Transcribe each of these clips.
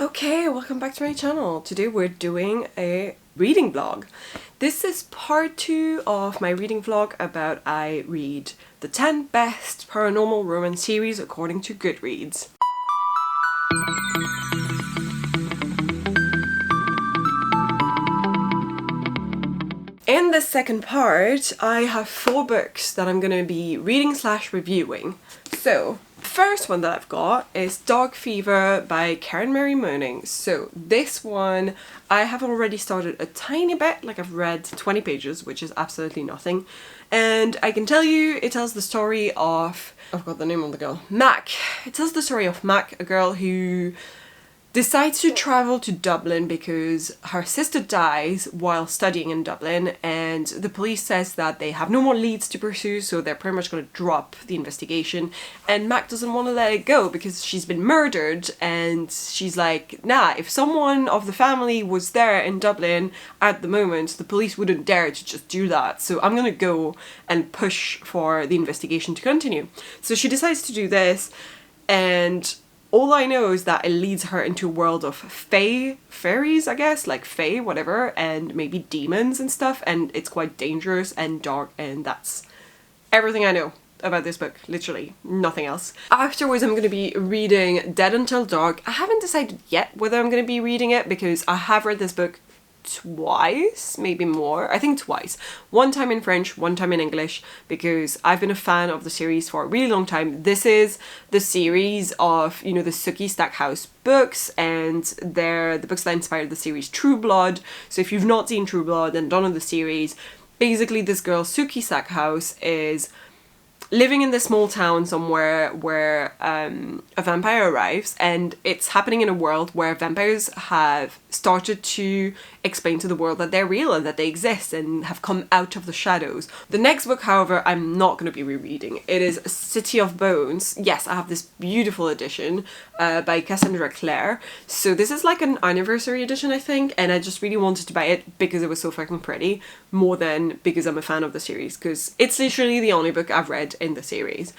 Okay, welcome back to my channel. Today we're doing a reading vlog. This is part 2 of my reading vlog about I read the 10 best paranormal romance series according to Goodreads. In this second part, I have 4 books that I'm gonna be reading / reviewing. So, the first one that I've got is Darkfever by Karen Mary Moaning. So this one, I have already started a tiny bit, like I've read 20 pages, which is absolutely nothing. And I can tell you, it tells the story of, I've got the name of the girl, Mac. It tells the story of Mac, a girl who decides to travel to Dublin because her sister dies while studying in Dublin, and the police says that they have no more leads to pursue, so they're pretty much going to drop the investigation. And Mac doesn't want to let it go because she's been murdered, and she's like, nah, if someone of the family was there in Dublin at the moment, the police wouldn't dare to just do that, so I'm going to go and push for the investigation to continue. So she decides to do this, and all I know is that it leads her into a world of fairies, I guess, like fae, whatever, and maybe demons and stuff, and it's quite dangerous and dark, and that's everything I know about this book, literally, nothing else. Afterwards, I'm going to be reading Dead Until Dark. I haven't decided yet whether I'm going to be reading it, because I have read this book twice, maybe more. I think twice. One time in French, one time in English, because I've been a fan of the series for a really long time. This is the series of, you know, the Sookie Stackhouse books, and they're the books that inspired the series True Blood. So if you've not seen True Blood and don't know the series, basically this girl, Sookie Stackhouse, is living in this small town somewhere where a vampire arrives, and it's happening in a world where vampires have started to explain to the world that they're real and that they exist and have come out of the shadows. The next book, however, I'm not going to be rereading. It is City of Bones. Yes, I have this beautiful edition by Cassandra Clare. So this is like an anniversary edition, I think, and I just really wanted to buy it because it was so fucking pretty, more than because I'm a fan of the series, because it's literally the only book I've read in the series.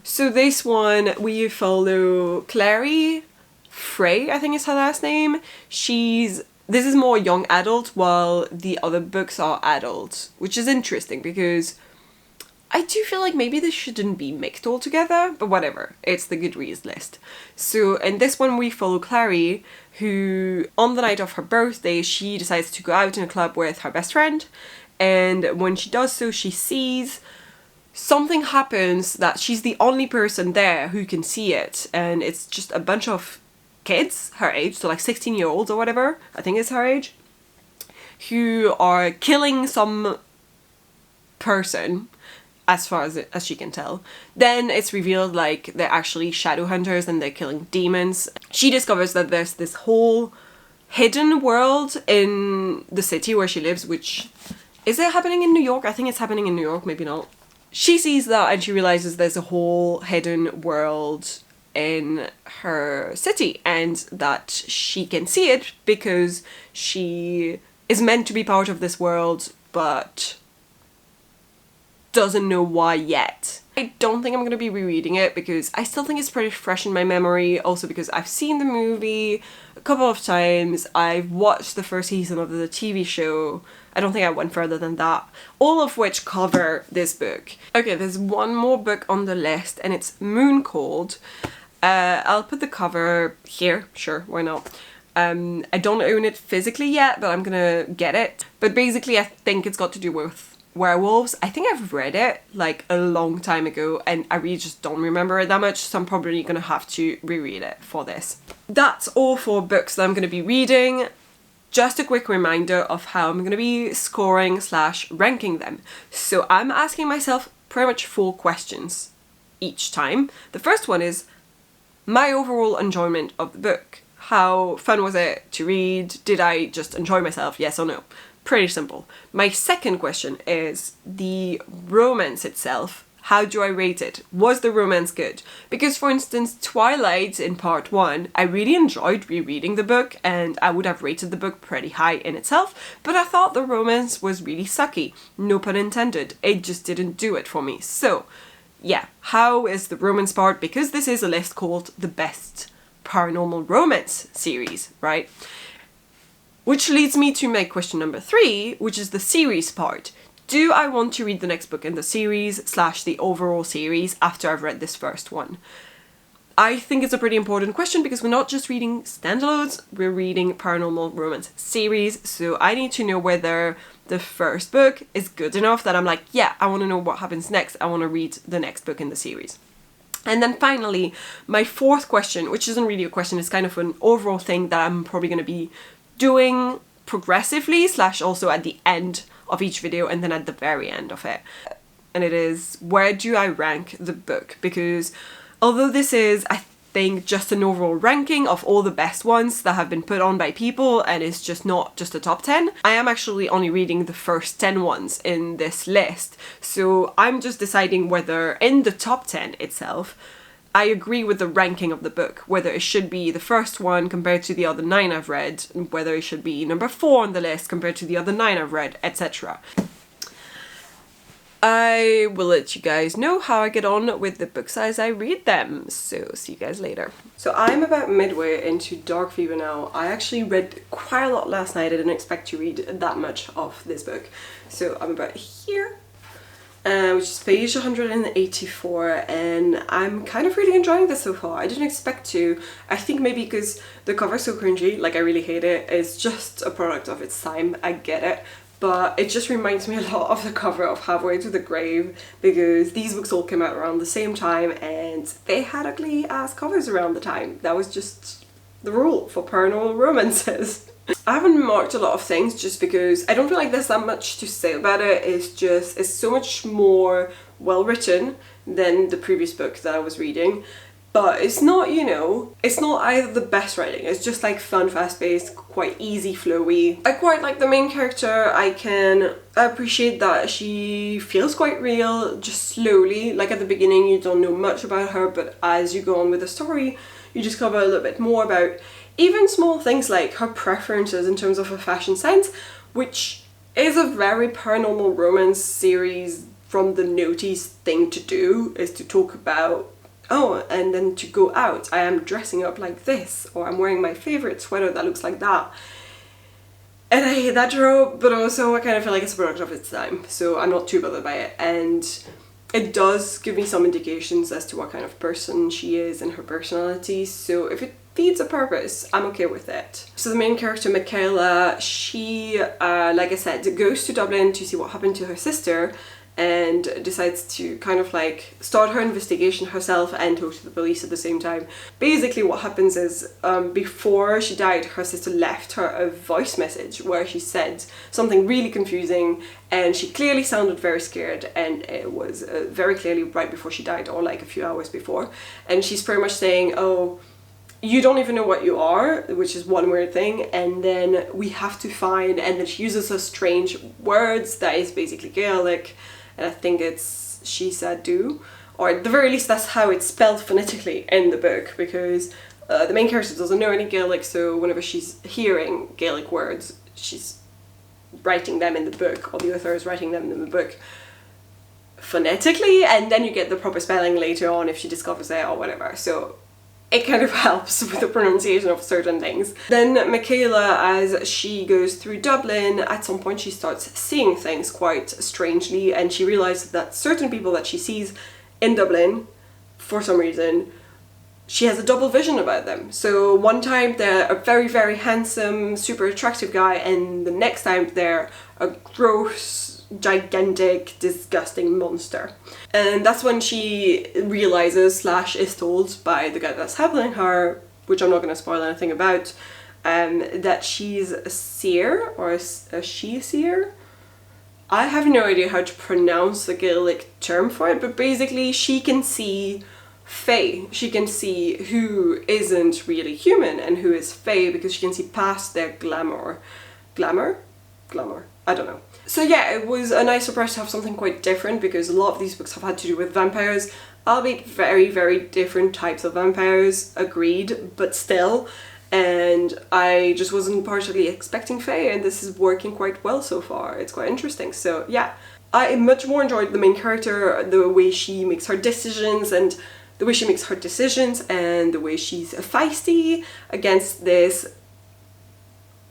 So this one, we follow Clary Frey, I think is her last name. This is more young adult, while the other books are adult, which is interesting because I do feel like maybe this shouldn't be mixed all together, but whatever, it's the Goodreads list. So in this one we follow Clary, who on the night of her birthday, she decides to go out in a club with her best friend, and when she does so, she sees something happens that she's the only person there who can see it, and it's just a bunch of kids her age, so like 16-year-olds or whatever, I think it's her age, who are killing some person, as far as she can tell. Then it's revealed like they're actually shadow hunters and they're killing demons. She discovers that there's this whole hidden world in the city where she lives, which, is it happening in New York? I think it's happening in New York, maybe not. She sees that and she realizes there's a whole hidden world in her city, and that she can see it because she is meant to be part of this world but doesn't know why yet. I don't think I'm going to be rereading it because I still think it's pretty fresh in my memory, also because I've seen the movie a couple of times, I've watched the first season of the TV show, I don't think I went further than that, all of which cover this book. Okay, there's one more book on the list, and it's Moon Cold. I'll put the cover here, sure, why not? I don't own it physically yet, but I'm gonna get it. But basically I think it's got to do with werewolves. I think I've read it like a long time ago and I really just don't remember it that much, so I'm probably gonna have to reread it for this. That's all 4 books that I'm gonna be reading. Just a quick reminder of how I'm gonna be scoring / ranking them. So I'm asking myself pretty much 4 questions each time. The first one is my overall enjoyment of the book. How fun was it to read? Did I just enjoy myself? Yes or no? Pretty simple. My second question is the romance itself. How do I rate it? Was the romance good? Because for instance, Twilight in part 1, I really enjoyed rereading the book and I would have rated the book pretty high in itself, but I thought the romance was really sucky. No pun intended. It just didn't do it for me. So yeah, how is the romance part? Because this is a list called the best paranormal romance series, right? Which leads me to my question number 3, which is the series part. Do I want to read the next book in the series / the overall series after I've read this first one? I think it's a pretty important question because we're not just reading standalones, we're reading paranormal romance series. So I need to know whether the first book is good enough that I'm like, yeah, I want to know what happens next. I want to read the next book in the series. And then finally, my 4th question, which isn't really a question, it's kind of an overall thing that I'm probably going to be doing progressively / also at the end of each video and then at the very end of it. And it is, where do I rank the book? Because although this is, I think, just an overall ranking of all the best ones that have been put on by people and it's just not just a top 10, I am actually only reading the first 10 ones in this list. So I'm just deciding whether in the top 10 itself, I agree with the ranking of the book, whether it should be the first one compared to the other 9 I've read, whether it should be number 4 on the list compared to the other 9 I've read, etc. I will let you guys know how I get on with the books as I read them, so see you guys later. So I'm about midway into Darkfever now. I actually read quite a lot last night. I didn't expect to read that much of this book. So I'm about here, which is page 184, and I'm kind of really enjoying this so far. I didn't expect to. I think maybe because the cover's so cringy, like I really hate it. It's just a product of its time, I get it. But it just reminds me a lot of the cover of Halfway to the Grave, because these books all came out around the same time and they had ugly ass covers around the time. That was just the rule for paranormal romances. I haven't marked a lot of things just because I don't feel like there's that much to say about it. It's so much more well written than the previous book that I was reading. But it's not, you know, it's not either the best writing. It's just like fun, fast-paced, quite easy, flowy. I quite like the main character. I can appreciate that she feels quite real, just slowly. Like at the beginning you don't know much about her, but as you go on with the story, you discover a little bit more about even small things like her preferences in terms of her fashion sense, which is a very paranormal romance series from the notice thing to do, is to talk about, oh, and then to go out, I am dressing up like this, or I'm wearing my favorite sweater that looks like that. And I hate that trope, but also I kind of feel like it's a product of its time, so I'm not too bothered by it. And it does give me some indications as to what kind of person she is and her personality, so if it feeds a purpose, I'm okay with it. So the main character, Michaela, she, like I said, goes to Dublin to see what happened to her sister, and decides to kind of like start her investigation herself and talk to the police at the same time. Basically what happens is, before she died, her sister left her a voice message where she said something really confusing, and she clearly sounded very scared, and it was very clearly right before she died, or like a few hours before. And she's pretty much saying, oh, you don't even know what you are, which is one weird thing, and then we have to find, and then she uses her strange words that is basically Gaelic, and I think it's she said do, or at the very least that's how it's spelled phonetically in the book, because the main character doesn't know any Gaelic, so whenever she's hearing Gaelic words, she's writing them in the book, or the author is writing them in the book phonetically, and then you get the proper spelling later on if she discovers it or whatever. So it kind of helps with the pronunciation of certain things. Then Michaela, as she goes through Dublin, at some point she starts seeing things quite strangely, and she realizes that certain people that she sees in Dublin, for some reason, she has a double vision about them. So one time they're a very, very handsome, super attractive guy, and the next time they're a gross, gigantic, disgusting monster. And that's when she realizes / is told by the guy that's helping her, which I'm not going to spoil anything about, that she's a seer, or a she-seer. I have no idea how to pronounce the Gaelic term for it, but basically she can see fae. She can see who isn't really human and who is fae, because she can see past their glamour. Glamour? I don't know. So yeah, it was a nice surprise to have something quite different, because a lot of these books have had to do with vampires, albeit very, very different types of vampires, agreed, but still. And I just wasn't partially expecting fae, and this is working quite well so far. It's quite interesting. So yeah, I much more enjoyed the main character, the way she makes her decisions, and the the way she makes her decisions and the way she's feisty against this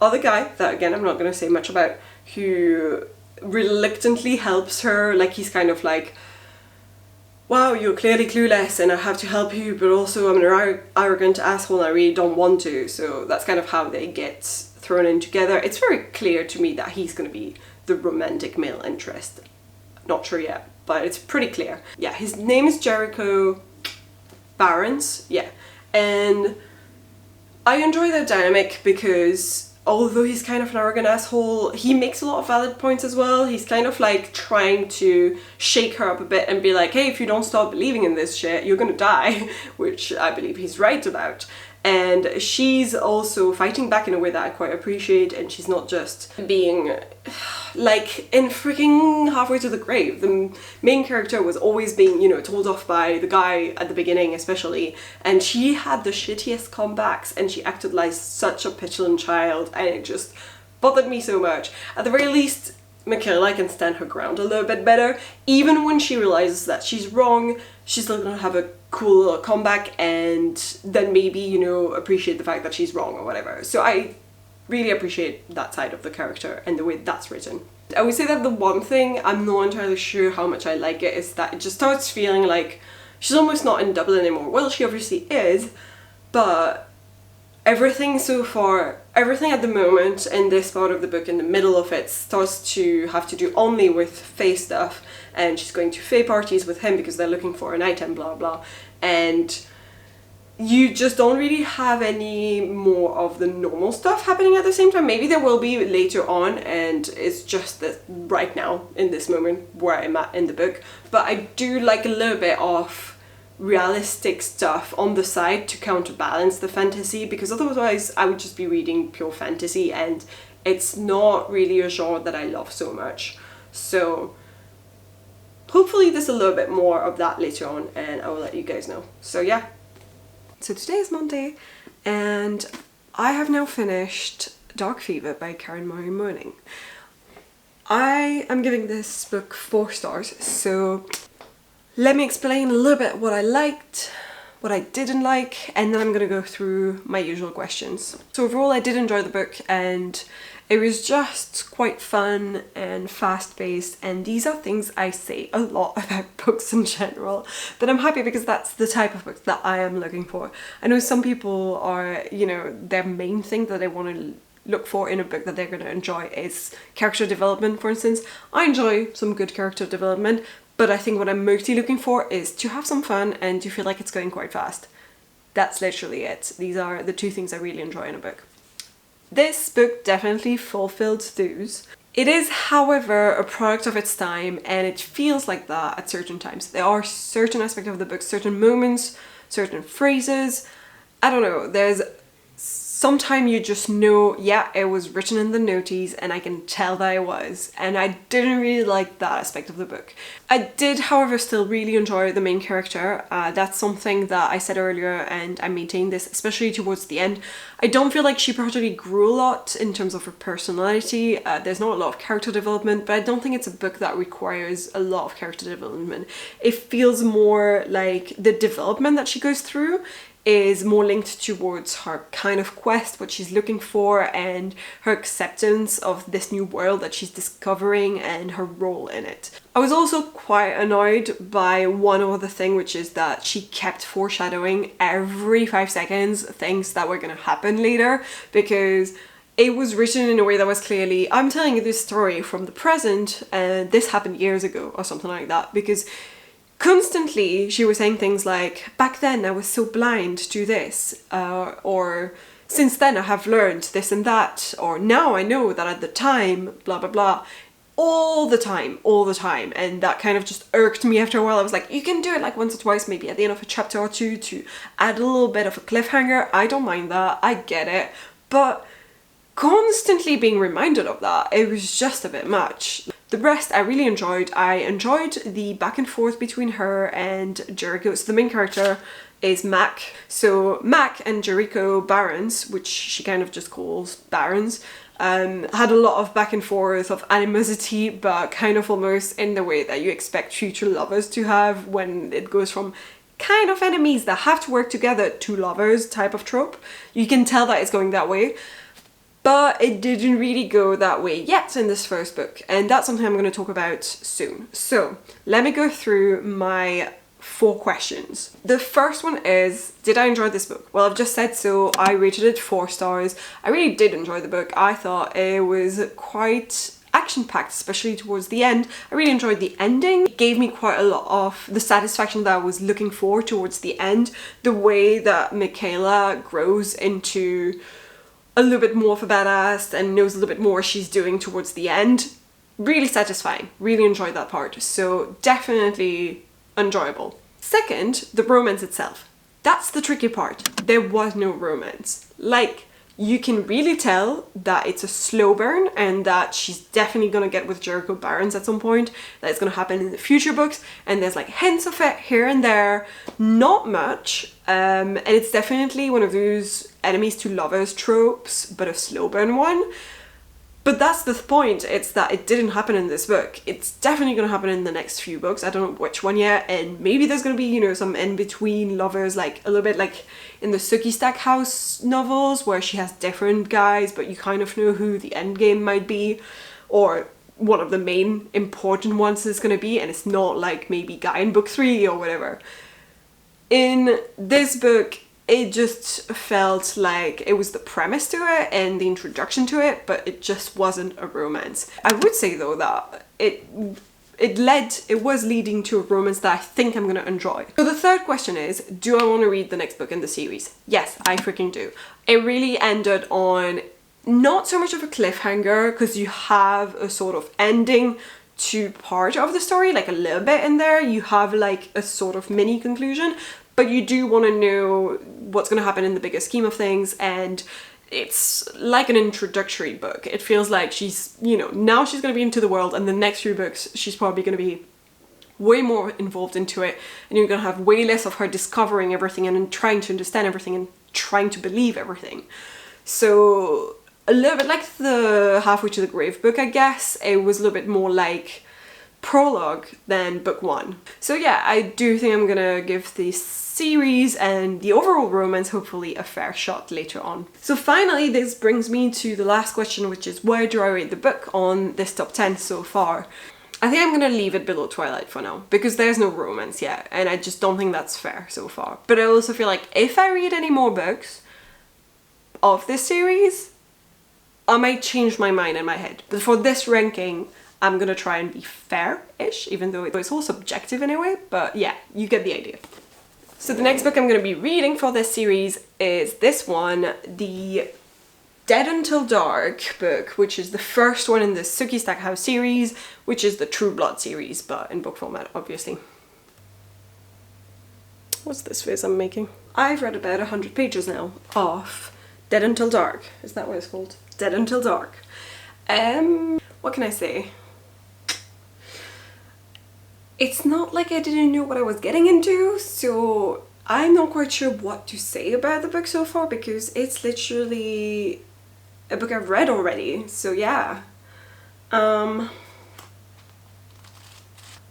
other guy that, again, I'm not going to say much about, who reluctantly helps her. Like, he's kind of like, wow, you're clearly clueless and I have to help you, but also I'm an arrogant asshole and I really don't want to. So that's kind of how they get thrown in together. It's very clear to me that he's going to be the romantic male interest. Not sure yet, but it's pretty clear. Yeah, his name is Jericho Barons, yeah. And I enjoy their dynamic because although he's kind of an arrogant asshole, he makes a lot of valid points as well. He's kind of like trying to shake her up a bit and be like, hey, if you don't stop believing in this shit, you're gonna die, which I believe he's right about. And she's also fighting back in a way that I quite appreciate, and she's not just being like in freaking halfway to the grave. The main character was always being, you know, told off by the guy at the beginning especially, and she had the shittiest comebacks and she acted like such a petulant child, and it just bothered me so much. At the very least, Michaela can stand her ground a little bit better. Even when she realizes that she's wrong, she's still gonna have a cool little comeback and then maybe, you know, appreciate the fact that she's wrong or whatever. So I really appreciate that side of the character and the way that's written. I would say that the one thing I'm not entirely sure how much I like it is that it just starts feeling like she's almost not in Dublin anymore. Well, she obviously is, but everything so far, everything at the moment in this part of the book, in the middle of it, starts to have to do only with Faye stuff, and she's going to Faye parties with him because they're looking for an item, blah blah, and you just don't really have any more of the normal stuff happening at the same time. Maybe there will be later on, and it's just that right now, in this moment where I'm at in the book, but I do like a little bit of realistic stuff on the side to counterbalance the fantasy, because otherwise I would just be reading pure fantasy and it's not really a genre that I love so much. So hopefully there's a little bit more of that later on and I will let you guys know. So yeah. So today is Monday and I have now finished Darkfever by Karen Murray Moaning. I am giving this book 4 stars, so let me explain a little bit what I liked, what I didn't like, and then I'm gonna go through my usual questions. So overall I did enjoy the book and it was just quite fun and fast-paced, and these are things I say a lot about books in general, but I'm happy because that's the type of book that I am looking for. I know some people are, you know, their main thing that they want to look for in a book that they're going to enjoy is character development, for instance. I enjoy some good character development, but I think what I'm mostly looking for is to have some fun and to feel like it's going quite fast. That's literally it. These are the 2 things I really enjoy in a book. This book definitely fulfilled those. It is, however, a product of its time, and it feels like that at certain times. There are certain aspects of the book, certain moments, certain phrases. I don't know, there's sometime you just know, yeah, it was written in the notice and I can tell that it was, and I didn't really like that aspect of the book. I did, however, still really enjoy the main character. That's something that I said earlier and I maintain this, especially towards the end. I don't feel like she particularly grew a lot in terms of her personality. There's not a lot of character development, but I don't think it's a book that requires a lot of character development. It feels more like the development that she goes through is more linked towards her kind of quest, what she's looking for, and her acceptance of this new world that she's discovering and her role in it. I was also quite annoyed by one other thing, which is that she kept foreshadowing every 5 seconds things that were going to happen later, because it was written in a way that was clearly, I'm telling you this story from the present and this happened years ago or something like that, because constantly she was saying things like, back then I was so blind to this, or since then I have learned this and that, or now I know that at the time, blah blah blah, all the time, and that kind of just irked me after a while. I was like, you can do it like once or twice, maybe at the end of a chapter or 2 to add a little bit of a cliffhanger. I don't mind that, I get it, but constantly being reminded of that, it was just a bit much. The rest I really enjoyed. I enjoyed the back and forth between her and Jericho. So the main character is Mac. So Mac and Jericho Barons, which she kind of just calls Barons, had a lot of back and forth of animosity, but kind of almost in the way that you expect future lovers to have, when it goes from kind of enemies that have to work together, two lovers type of trope. You can tell that it's going that way. But it didn't really go that way yet in this first book, and that's something I'm going to talk about soon. So let me go through my 4 questions. The first one is, did I enjoy this book? Well, I've just said so. I rated it 4 stars. I really did enjoy the book. I thought it was quite action-packed, especially towards the end. I really enjoyed the ending. It gave me quite a lot of the satisfaction that I was looking for towards the end. The way that Michaela grows into a little bit more of a badass and knows a little bit more what she's doing towards the end. Really satisfying. Really enjoyed that part. So definitely enjoyable. Second, the romance itself. That's the tricky part. There was no romance. Like, you can really tell that it's a slow burn and that she's definitely gonna get with Jericho Barons at some point. That it's gonna happen in the future books, and there's like hints of it here and there. Not much. And it's definitely one of those enemies to lovers tropes, but a slow burn one. But that's the point, it's that it didn't happen in this book. It's definitely gonna happen in the next few books. I don't know which one yet, and maybe there's gonna be, you know, some in-between lovers, like a little bit like in the Sookie Stackhouse novels, where she has different guys, but you kind of know who the endgame might be, or one of the main important ones is gonna be, and it's not like maybe Guy in book 3 or whatever. In this book, it just felt like it was the premise to it and the introduction to it, but it just wasn't a romance. I would say though that it was leading to a romance that I think I'm gonna enjoy. So the third question is, do I want to read the next book in the series? Yes, I freaking do. It really ended on not so much of a cliffhanger, because you have a sort of ending to part of the story, like a little bit in there. You have like a sort of mini conclusion, but you do want to know what's going to happen in the bigger scheme of things, and it's like an introductory book. It feels like she's, you know, now she's going to be into the world, and the next few books she's probably going to be way more involved into it, and you're going to have way less of her discovering everything and trying to understand everything and trying to believe everything. So a little bit like the Halfway to the Grave book, I guess. It was a little bit more like prologue than book 1. So yeah, I do think I'm gonna give this series and the overall romance hopefully a fair shot later on. So finally, this brings me to the last question, which is, where do I rate the book on this top 10 so far? I think I'm gonna leave it below Twilight for now, because there's no romance yet, and I just don't think that's fair so far. But I also feel like if I read any more books of this series, I might change my mind in my head. But for this ranking, I'm gonna try and be fair-ish, even though it's all subjective in a way, but yeah, you get the idea. So the next book I'm gonna be reading for this series is this one, the Dead Until Dark book, which is the first one in the Sookie Stackhouse series, which is the True Blood series, but in book format, obviously. What's this face I'm making? I've read about 100 pages now of Dead Until Dark. Is that what it's called? Dead Until Dark. What can I say? It's not like I didn't know what I was getting into, so I'm not quite sure what to say about the book so far, because it's literally a book I've read already, so yeah.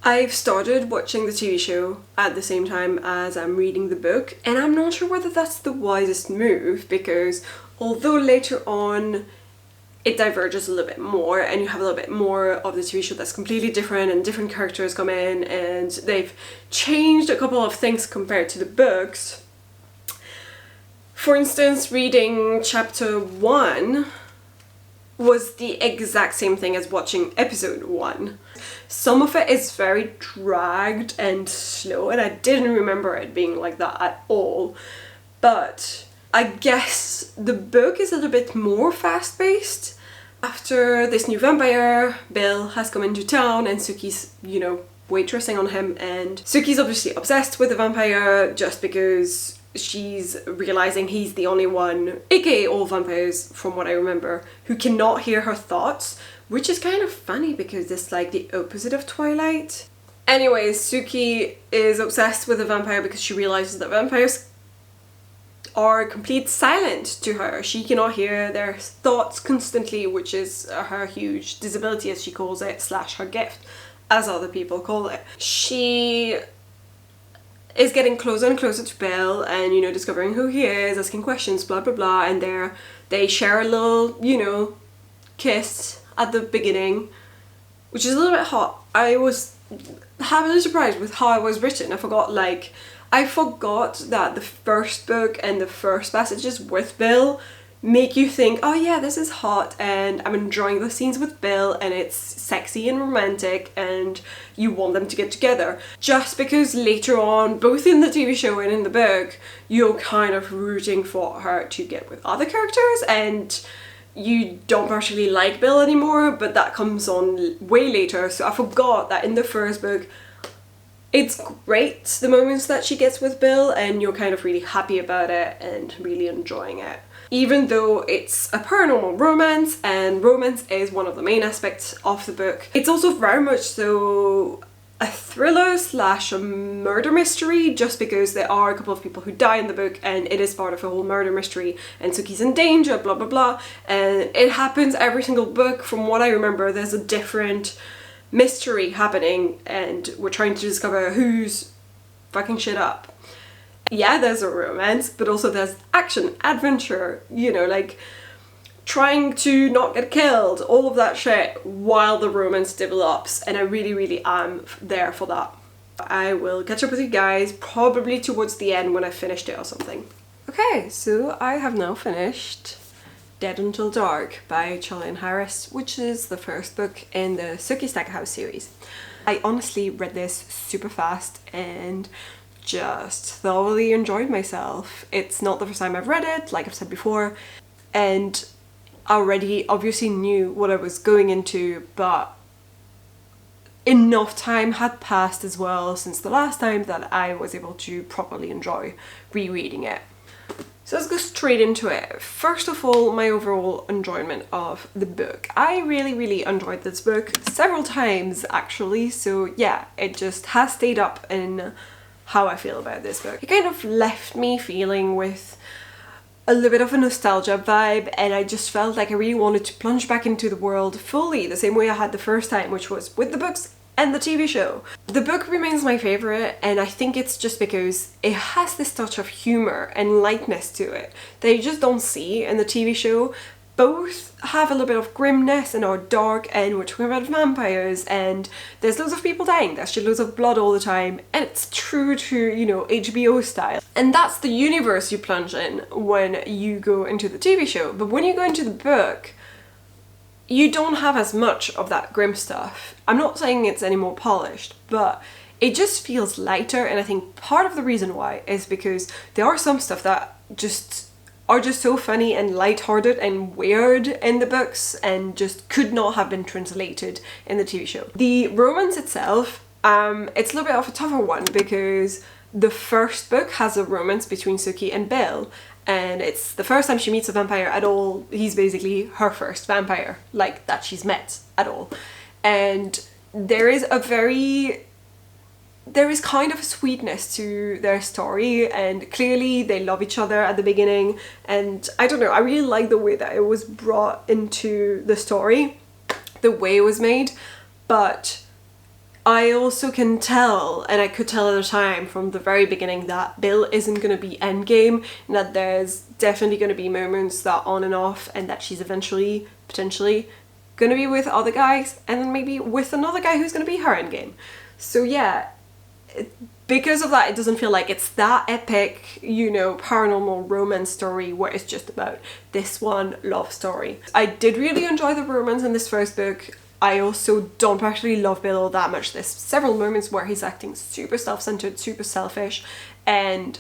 I've started watching the TV show at the same time as I'm reading the book, and I'm not sure whether that's the wisest move, because although later on it diverges a little bit more and you have a little bit more of the TV show that's completely different and different characters come in and they've changed a couple of things compared to the books. For instance, reading chapter 1 was the exact same thing as watching episode 1. Some of it is very dragged and slow, and I didn't remember it being like that at all, but I guess the book is a little bit more fast-paced. After this new vampire, Bill, has come into town and Sookie's, you know, waitressing on him, and Sookie's obviously obsessed with the vampire just because she's realizing he's the only one, aka all vampires from what I remember, who cannot hear her thoughts, which is kind of funny because it's like the opposite of Twilight. Anyways, Sookie is obsessed with the vampire because she realizes that vampires are complete silent to her. She cannot hear their thoughts constantly, which is her huge disability, as she calls it, slash her gift, as other people call it. She is getting closer and closer to Bill and, you know, discovering who he is, asking questions, blah blah blah, and they share a little, you know, kiss at the beginning, which is a little bit hot. I was happily surprised with how it was written. I forgot that the first book and the first passages with Bill make you think, oh yeah, this is hot and I'm enjoying the scenes with Bill and it's sexy and romantic and you want them to get together. Just because later on, both in the TV show and in the book, you're kind of rooting for her to get with other characters and you don't partially like Bill anymore, but that comes on way later. So I forgot that in the first book, it's great, the moments that she gets with Bill, and you're kind of really happy about it and really enjoying it. Even though it's a paranormal romance, and romance is one of the main aspects of the book, it's also very much so a thriller slash a murder mystery, just because there are a couple of people who die in the book and it is part of a whole murder mystery and Sookie's in danger, blah blah blah, and it happens every single book. From what I remember, there's a different mystery happening and we're trying to discover who's fucking shit up. Yeah, there's a romance, but also there's action, adventure, you know, like trying to not get killed, all of that shit while the romance develops, and I really, really am there for that. I will catch up with you guys probably towards the end when I finished it or something. Okay, so I have now finished Dead Until Dark by Charlie and Harris, which is the first book in the Sookie Stackhouse series. I honestly read this super fast and just thoroughly enjoyed myself. It's not the first time I've read it, like I've said before, and already obviously knew what I was going into, but enough time had passed as well since the last time that I was able to properly enjoy rereading it. So let's go straight into it. First of all, my overall enjoyment of the book. I really, really enjoyed this book several times actually, so yeah, it just has stayed up in how I feel about this book. It kind of left me feeling with a little bit of a nostalgia vibe, and I just felt like I really wanted to plunge back into the world fully, the same way I had the first time, which was with the books and the TV show. The book remains my favourite, and I think it's just because it has this touch of humour and lightness to it that you just don't see in the TV show. Both have a little bit of grimness and are dark, and we're talking about vampires and there's loads of people dying, there's loads of blood all the time, and it's true to, you know, HBO style. And that's the universe you plunge in when you go into the TV show. But when you go into the book, you don't have as much of that grim stuff. I'm not saying it's any more polished, but it just feels lighter, and I think part of the reason why is because there are some stuff that are just so funny and lighthearted and weird in the books and just could not have been translated in the TV show. The romance itself, it's a little bit of a tougher one because the first book has a romance between Sookie and Bill, and it's the first time she meets a vampire at all. He's basically her first vampire, like, that she's met at all. And there is kind of a sweetness to their story, and clearly they love each other at the beginning, and I don't know, I really like the way that it was brought into the story, the way it was made. But I also can tell, and I could tell at the time from the very beginning, that Bill isn't going to be endgame, and that there's definitely going to be moments that on and off, and that she's eventually, potentially, going to be with other guys, and then maybe with another guy who's going to be her endgame. So yeah, because of that, it doesn't feel like it's that epic, you know, paranormal romance story where it's just about this one love story. I did really enjoy the romance in this first book. I also don't actually love Bill that much. There's several moments where he's acting super self-centered, super selfish, and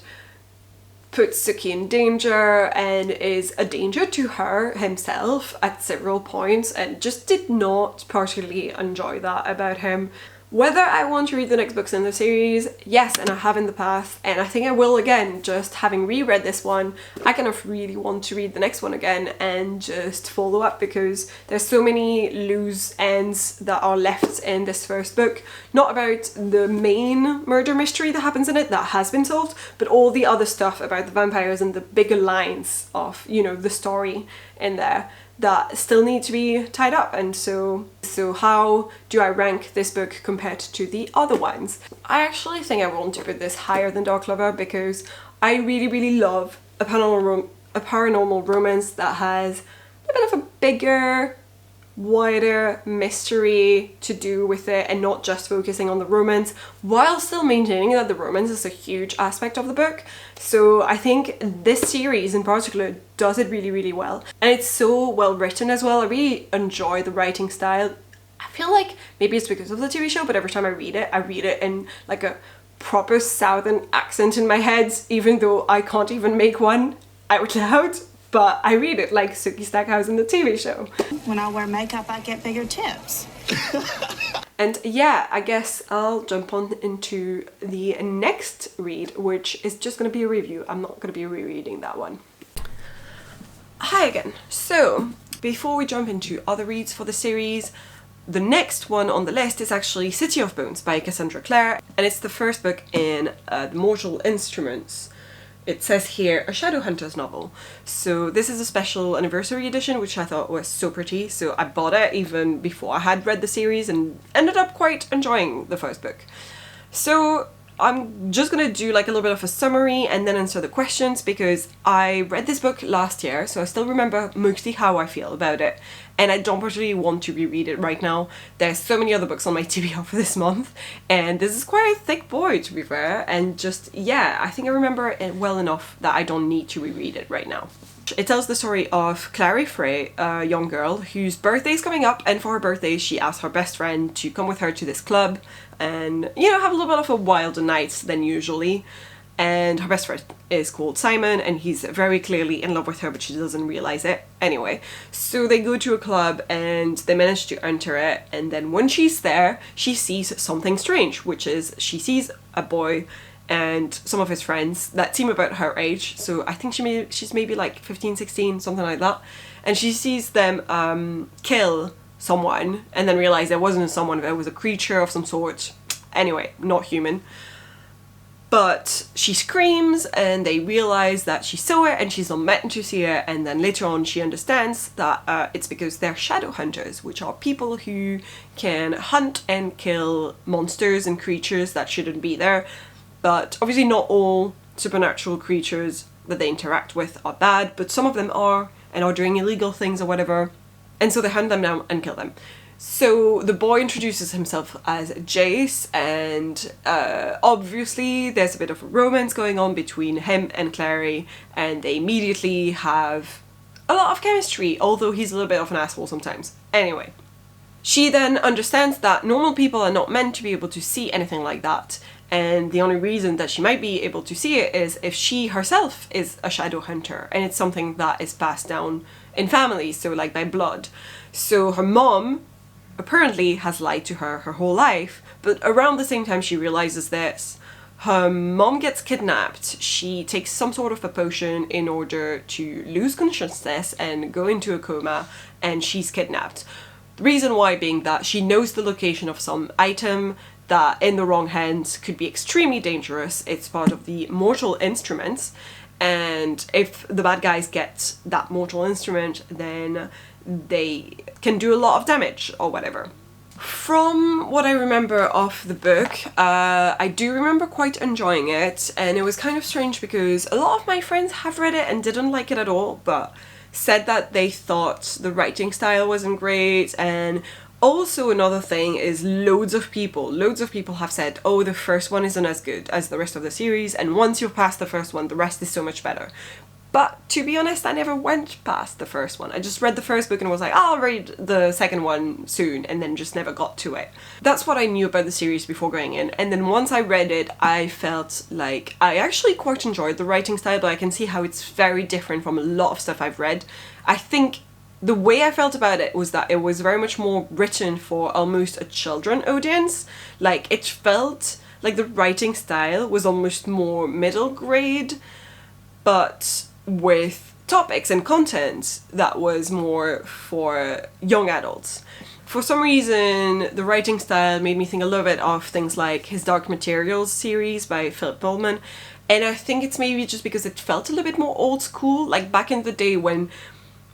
puts Sookie in danger and is a danger to her himself at several points, and just did not particularly enjoy that about him. Whether I want to read the next books in the series, yes, and I have in the past, and I think I will again. Just having reread this one, I kind of really want to read the next one again and just follow up, because there's so many loose ends that are left in this first book. Not about the main murder mystery that happens in it, that has been solved, but all the other stuff about the vampires and the bigger lines of, you know, the story in there that still need to be tied up. And so how do I rank this book compared compared to the other ones. I actually think I want to put this higher than Darkfever because I really love a paranormal romance that has a bit of a bigger, wider mystery to do with it and not just focusing on the romance, while still maintaining that the romance is a huge aspect of the book. So I think this series in particular does it really well, and it's so well written as well. I really enjoy the writing style. I feel like maybe it's because of the TV show, but every time I read it in like a proper southern accent in my head, even though I can't even make one out loud. But I read it like Sookie Stackhouse in the TV show. When I wear makeup, I get bigger tips. And yeah, I guess I'll jump on into the next read, which is just going to be a review. I'm not going to be rereading that one. Hi again. So, before we jump into other reads for the series, the next one on the list is actually City of Bones by Cassandra Clare, and it's the first book in the Mortal Instruments. It says here, a Shadowhunters novel. So this is a special anniversary edition, which I thought was so pretty, so I bought it even before I had read the series and ended up quite enjoying the first book. So I'm just gonna do like a little bit of a summary and then answer the questions, because I read this book last year, so I still remember mostly how I feel about it, and I don't particularly want to reread it right now. There's so many other books on my TBR for this month, and this is quite a thick boy, to be fair, and just, yeah, I think I remember it well enough that I don't need to reread it right now. It tells the story of Clary Frey, a young girl whose birthday is coming up, and for her birthday she asks her best friend to come with her to this club and, you know, have a little bit of a wilder night than usually. And her best friend is called Simon, and he's very clearly in love with her, but she doesn't realize it. Anyway, so they go to a club and they manage to enter it, and then when she's there, she sees something strange, which is she sees a boy and some of his friends that seem about her age, so I think she's maybe like 15, 16, something like that, and she sees them kill someone and then realize it wasn't someone, it was a creature of some sort, anyway, not human. But she screams and they realize that she saw it and she's not meant to see it, and then later on she understands that it's because they're shadow hunters, which are people who can hunt and kill monsters and creatures that shouldn't be there. But obviously not all supernatural creatures that they interact with are bad, but some of them are, and are doing illegal things or whatever, and so they hunt them down and kill them. So the boy introduces himself as Jace, and obviously there's a bit of a romance going on between him and Clary, and they immediately have a lot of chemistry, although he's a little bit of an asshole sometimes. Anyway, she then understands that normal people are not meant to be able to see anything like that, and the only reason that she might be able to see it is if she herself is a shadow hunter, and it's something that is passed down in families, so like by blood. So her mom apparently has lied to her whole life, but around the same time she realizes this, her mom gets kidnapped. She takes some sort of a potion in order to lose consciousness and go into a coma, and she's kidnapped. The reason why being that she knows the location of some item that in the wrong hands could be extremely dangerous. It's part of the mortal instruments, and if the bad guys get that mortal instrument, then they can do a lot of damage or whatever. From what I remember of the book, I do remember quite enjoying it, and it was kind of strange because a lot of my friends have read it and didn't like it at all, but said that they thought the writing style wasn't great. And also another thing is loads of people have said, oh, the first one isn't as good as the rest of the series, and once you're past the first one, the rest is so much better. But to be honest, I never went past the first one. I just read the first book and was like, I'll read the second one soon, and then just never got to it. That's what I knew about the series before going in, and then once I read it, I felt like I actually quite enjoyed the writing style, but I can see how it's very different from a lot of stuff I've read. I think the way I felt about it was that it was very much more written for almost a children audience. Like, it felt like the writing style was almost more middle grade, but with topics and content that was more for young adults. For some reason, the writing style made me think a little bit of things like his Dark Materials series by Philip Pullman, and I think it's maybe just because it felt a little bit more old school, like back in the day when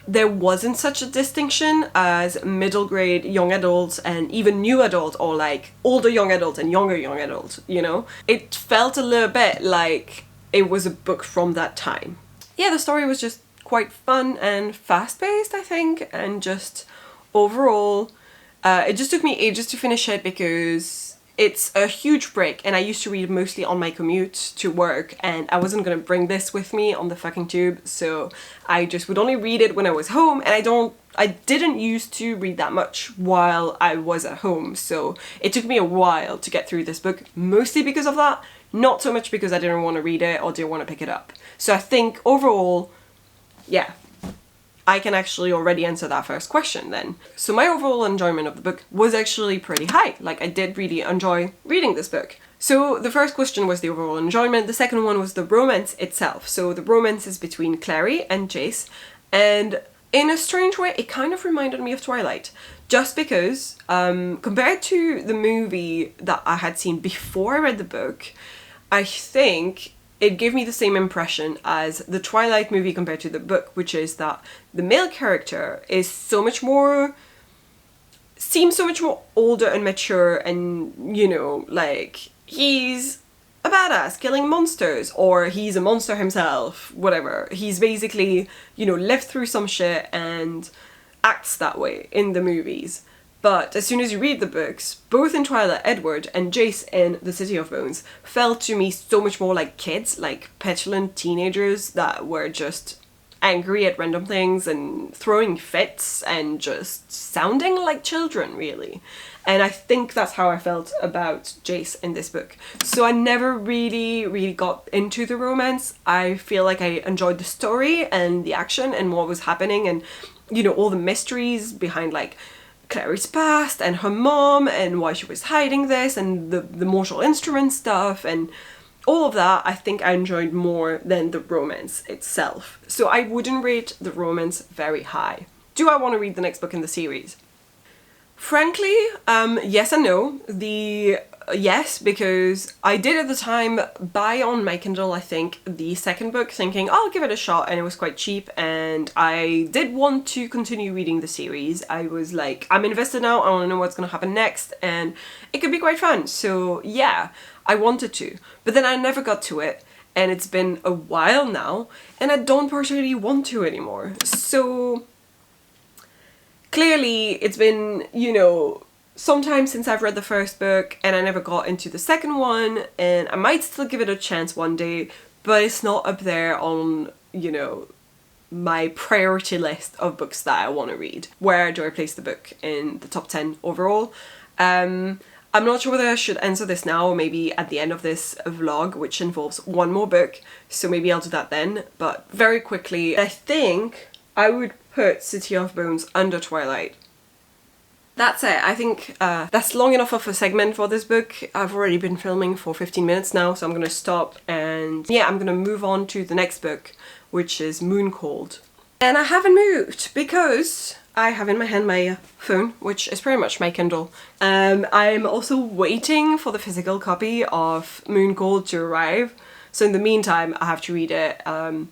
there wasn't such a distinction as middle grade young adults and even new adult, or like older young adult and younger young adult, you know? It felt a little bit like it was a book from that time. Yeah, the story was just quite fun and fast-paced, I think, and just overall, it just took me ages to finish it because it's a huge break, and I used to read mostly on my commute to work, and I wasn't gonna bring this with me on the fucking tube, so I just would only read it when I was home, and I didn't used to read that much while I was at home, so it took me a while to get through this book, mostly because of that, not so much because I didn't want to read it or didn't want to pick it up. So I think overall, yeah, I can actually already answer that first question then. So my overall enjoyment of the book was actually pretty high. Like, I did really enjoy reading this book. So the first question was the overall enjoyment. The second one was the romance itself. So the romance is between Clary and Jace, and in a strange way, it kind of reminded me of Twilight. Just because, compared to the movie that I had seen before I read the book, I think it gave me the same impression as the Twilight movie compared to the book, which is that the male character is seems so much more older and mature, and, you know, like, he's a badass killing monsters, or he's a monster himself, whatever. He's basically, you know, lived through some shit and acts that way in the movies. But as soon as you read the books, both in Twilight, Edward and Jace in The City of Bones felt to me so much more like kids, like petulant teenagers that were just angry at random things and throwing fits and just sounding like children, really. And I think that's how I felt about Jace in this book. So I never really got into the romance. I feel like I enjoyed the story and the action and what was happening, and, you know, all the mysteries behind, like, Clary's past and her mom and why she was hiding this and the mortal instrument stuff and all of that. I think I enjoyed more than the romance itself. So I wouldn't rate the romance very high. Do I want to read the next book in the series? Frankly, yes and no. Yes, because I did at the time buy on my Kindle, I think, the second book, thinking, oh, I'll give it a shot, and it was quite cheap, and I did want to continue reading the series. I was like, I'm invested now, I want to know what's going to happen next, and it could be quite fun. So yeah, I wanted to, but then I never got to it, and it's been a while now, and I don't particularly want to anymore. So clearly it's been, you know, sometime since I've read the first book, and I never got into the second one, and I might still give it a chance one day, but it's not up there on, you know, my priority list of books that I want to read. Where do I place the book in the top 10 overall? I'm not sure whether I should answer this now or maybe at the end of this vlog, which involves one more book, so maybe I'll do that then. But very quickly, I think I would put City of Bones under Twilight. That's it. I think that's long enough of a segment for this book. I've already been filming for 15 minutes now, so I'm gonna stop, and yeah, I'm gonna move on to the next book, which is Mooncold. And I haven't moved because I have in my hand my phone, which is pretty much my Kindle. I'm also waiting for the physical copy of Mooncold to arrive, so in the meantime I have to read it on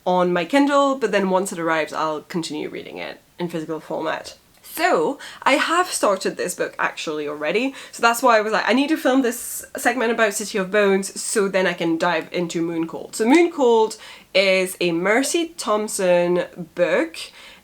my Kindle, but then once it arrives I'll continue reading it in physical format. So I have started this book actually already, so that's why I was like, I need to film this segment about City of Bones so then I can dive into Mooncold. So Mooncold is a Mercy Thompson book,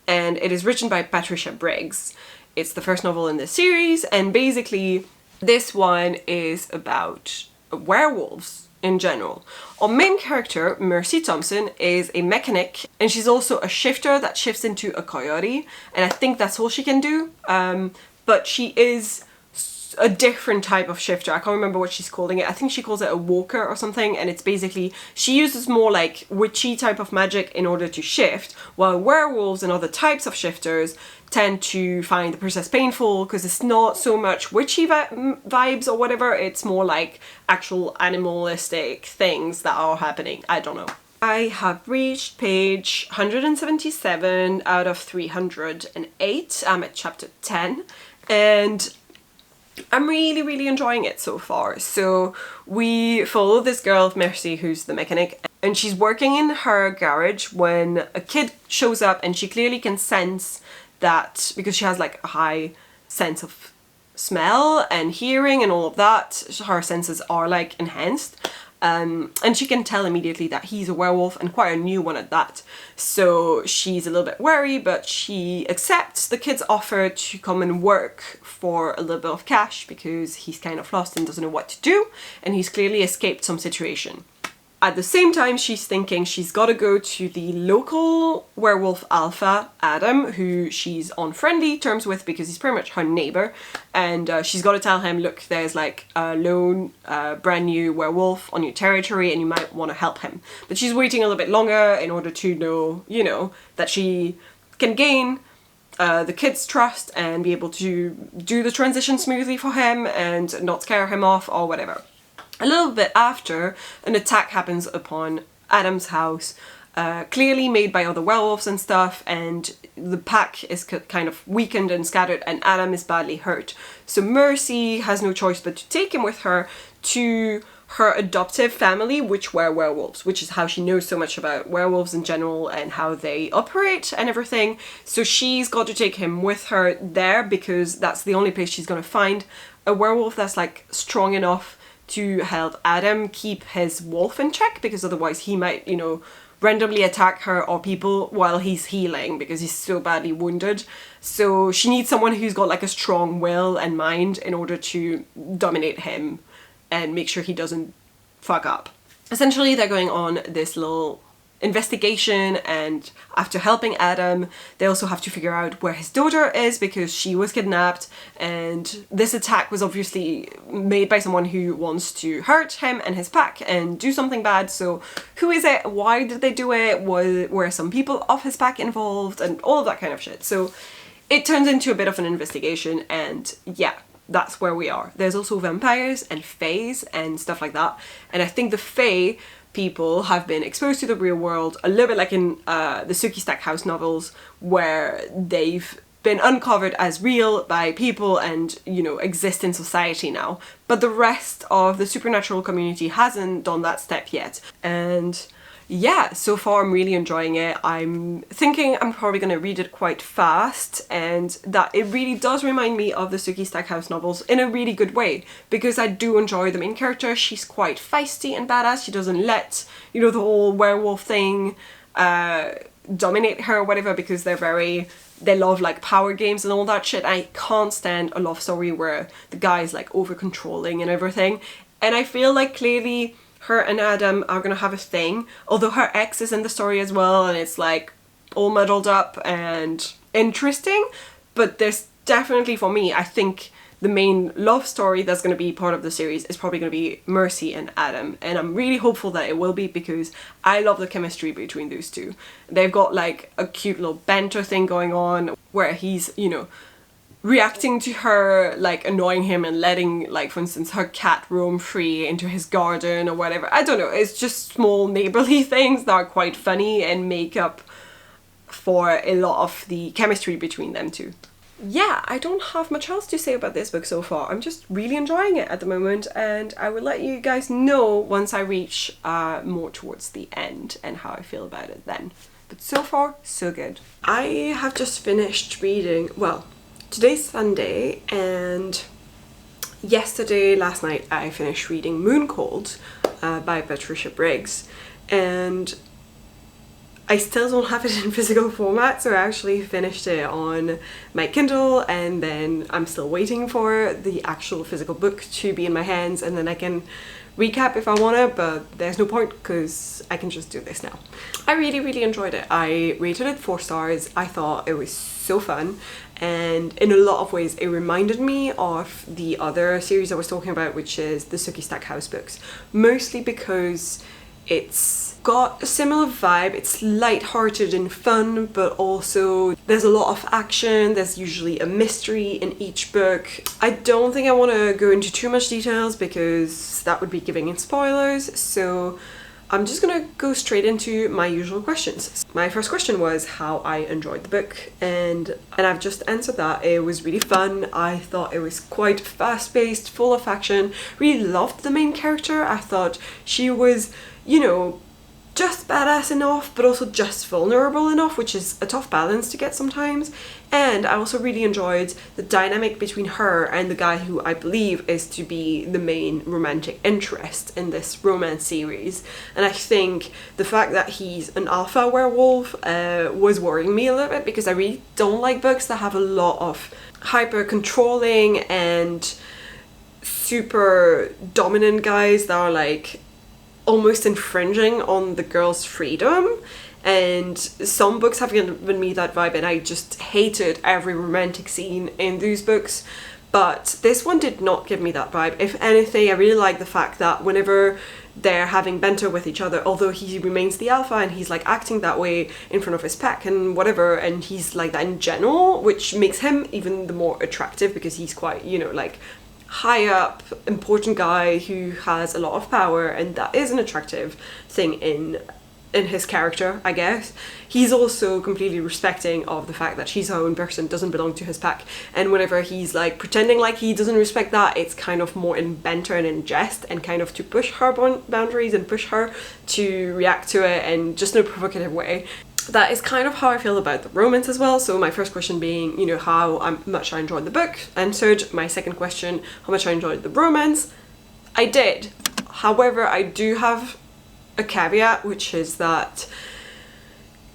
and it is written by Patricia Briggs. It's the first novel in this series, and basically this one is about werewolves in general. Our main character, Mercy Thompson, is a mechanic, and she's also a shifter that shifts into a coyote, and I think that's all she can do, but she is a different type of shifter. I can't remember what she's calling it. I think she calls it a walker or something, and it's basically, she uses more like witchy type of magic in order to shift, while werewolves and other types of shifters tend to find the process painful because it's not so much witchy vibes or whatever, it's more like actual animalistic things that are happening. I don't know. I have reached page 177 out of 308. I'm at chapter 10, and I'm really enjoying it so far. So we follow this girl, Mercy, who's the mechanic, and she's working in her garage when a kid shows up, and she clearly can sense that, because she has like a high sense of smell and hearing and all of that, her senses are like enhanced. And she can tell immediately that he's a werewolf, and quite a new one at that. So she's a little bit wary, but she accepts the kid's offer to come and work for a little bit of cash because he's kind of lost and doesn't know what to do, and he's clearly escaped some situation. At the same time, she's thinking she's got to go to the local werewolf alpha, Adam, who she's on friendly terms with because he's pretty much her neighbor. And she's got to tell him, look, there's like a lone, brand new werewolf on your territory and you might want to help him. But she's waiting a little bit longer in order to know, you know, that she can gain the kid's trust and be able to do the transition smoothly for him and not scare him off or whatever. A little bit after, an attack happens upon Adam's house, clearly made by other werewolves and stuff, and the pack is kind of weakened and scattered, and Adam is badly hurt. So Mercy has no choice but to take him with her to her adoptive family, which were werewolves, which is how she knows so much about werewolves in general and how they operate and everything. So she's got to take him with her there because that's the only place she's going to find a werewolf that's like strong enough to help Adam keep his wolf in check, because otherwise he might, you know, randomly attack her or people while he's healing because he's so badly wounded. So she needs someone who's got like a strong will and mind in order to dominate him and make sure he doesn't fuck up. Essentially, they're going on this little investigation, and after helping Adam, they also have to figure out where his daughter is because she was kidnapped, and this attack was obviously made by someone who wants to hurt him and his pack and do something bad. So who is it? Why did they do it? Were some people of his pack involved? And all of that kind of shit. So it turns into a bit of an investigation, and yeah, that's where we are. There's also vampires and fays and stuff like that, and I think the fae people have been exposed to the real world a little bit like in the Sookie Stackhouse novels, where they've been uncovered as real by people and, you know, exist in society now. But the rest of the supernatural community hasn't done that step yet. And yeah, so far I'm really enjoying it. I'm thinking I'm probably going to read it quite fast, and that it really does remind me of the Sookie Stackhouse novels in a really good way, because I do enjoy the main character. She's quite feisty and badass. She doesn't let, you know, the whole werewolf thing dominate her or whatever, because they love like power games and all that shit. I can't stand a love story where the guy is like over controlling and everything. And I feel like clearly her and Adam are gonna have a thing, although her ex is in the story as well, and it's like all muddled up and interesting. But there's definitely, for me, I think the main love story that's going to be part of the series is probably going to be Mercy and Adam, and I'm really hopeful that it will be, because I love the chemistry between those two. They've got like a cute little banter thing going on where he's, you know, reacting to her like annoying him and letting, like, for instance, her cat roam free into his garden or whatever. I don't know, it's just small neighborly things that are quite funny and make up for a lot of the chemistry between them two. Yeah, I don't have much else to say about this book so far. I'm just really enjoying it at the moment, and I will let you guys know once I reach more towards the end and how I feel about it then. But so far, so good. I have just finished reading, well, today's Sunday, and last night, I finished reading Moon Cold by Patricia Briggs, and I still don't have it in physical format, so I actually finished it on my Kindle, and then I'm still waiting for the actual physical book to be in my hands, and then I can recap if I wanna, but there's no point because I can just do this now. I really enjoyed it. I rated it 4 stars. I thought it was so fun, and in a lot of ways it reminded me of the other series I was talking about, which is the Sookie Stackhouse books, mostly because it's got a similar vibe. It's light-hearted and fun, but also there's a lot of action. There's usually a mystery in each book. I don't think I want to go into too much details because that would be giving in spoilers, so I'm just gonna go straight into my usual questions. My first question was how I enjoyed the book, and I've just answered that. It was really fun. I thought it was quite fast-paced, full of action. Really loved the main character. I thought she was, you know, just badass enough, but also just vulnerable enough, which is a tough balance to get sometimes. And I also really enjoyed the dynamic between her and the guy who I believe is to be the main romantic interest in this romance series. And I think the fact that he's an alpha werewolf was worrying me a little bit, because I really don't like books that have a lot of hyper controlling and super dominant guys that are like almost infringing on the girl's freedom. And some books have given me that vibe, and I just hated every romantic scene in those books. But this one did not give me that vibe. If anything, I really like the fact that whenever they're having banter with each other, although he remains the alpha and he's like acting that way in front of his pack and whatever, and he's like that in general, which makes him even the more attractive, because he's quite, you know, like high up, important guy who has a lot of power, and that is an attractive thing in his character, I guess. He's also completely respecting of the fact that she's her own person, doesn't belong to his pack, and whenever he's like pretending like he doesn't respect that, it's kind of more in banter and in jest, and kind of to push her boundaries and push her to react to it, and just in a provocative way. That is kind of how I feel about the romance as well. So my first question being, you know, how much I enjoyed the book, answered. My second question, how much I enjoyed the romance, I did. However, I do have a caveat, which is that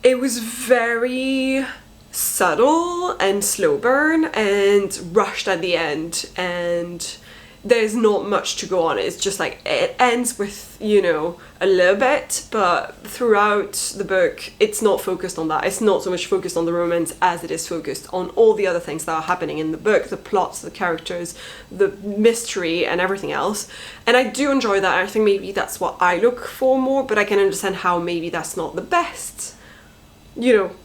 it was very subtle and slow burn and rushed at the end, and there's not much to go on. It's just like it ends with, you know, a little bit, but throughout the book it's not focused on that. It's not so much focused on the romance as it is focused on all the other things that are happening in the book, the plots, the characters, the mystery and everything else. And I do enjoy that. I think maybe that's what I look for more, but I can understand how maybe that's not the best, you know,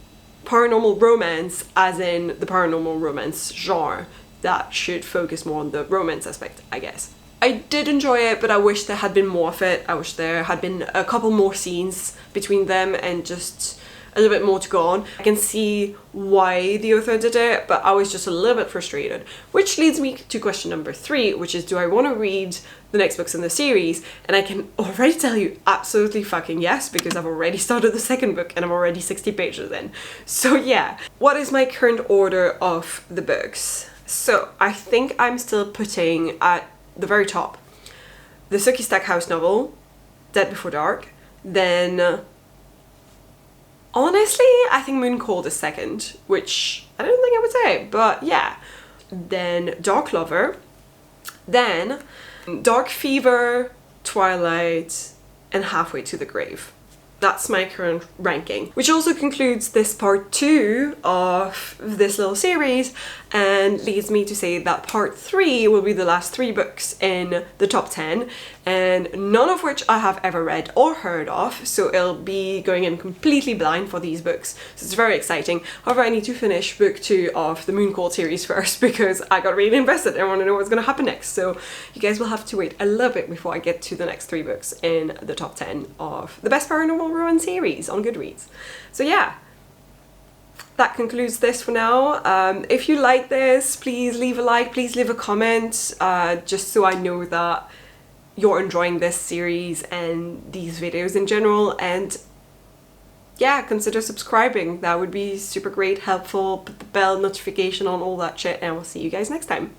paranormal romance, as in the paranormal romance genre, that should focus more on the romance aspect, I guess. I did enjoy it, but I wish there had been more of it. I wish there had been a couple more scenes between them and just a little bit more to go on. I can see why the author did it, but I was just a little bit frustrated. Which leads me to question number 3, which is, do I want to read the next books in the series? And I can already tell you absolutely fucking yes, because I've already started the second book and I'm already 60 pages in. So yeah, what is my current order of the books? So I think I'm still putting at the very top the Sookie Stackhouse novel, Dead Before Dark. Then honestly, I think Moon Called is second, which I don't think I would say, but yeah. Then Dark Lover, then Darkfever, Twilight, and Halfway to the Grave. That's my current ranking, which also concludes this part 2 of this little series, and leads me to say that part 3 will be the last 3 books in the top 10, and none of which I have ever read or heard of, so it'll be going in completely blind for these books, so it's very exciting. However, I need to finish book 2 of the Moon Called series first, because I got really invested and I want to know what's going to happen next, so you guys will have to wait a little bit before I get to the next 3 books in the top 10 of the best paranormal romance series on Goodreads. So yeah, that concludes this for now. If you like this, please leave a like, please leave a comment, just so I know that you're enjoying this series and these videos in general. And yeah, consider subscribing. That would be super great, helpful. Put the bell notification on, all that shit, and I will see you guys next time.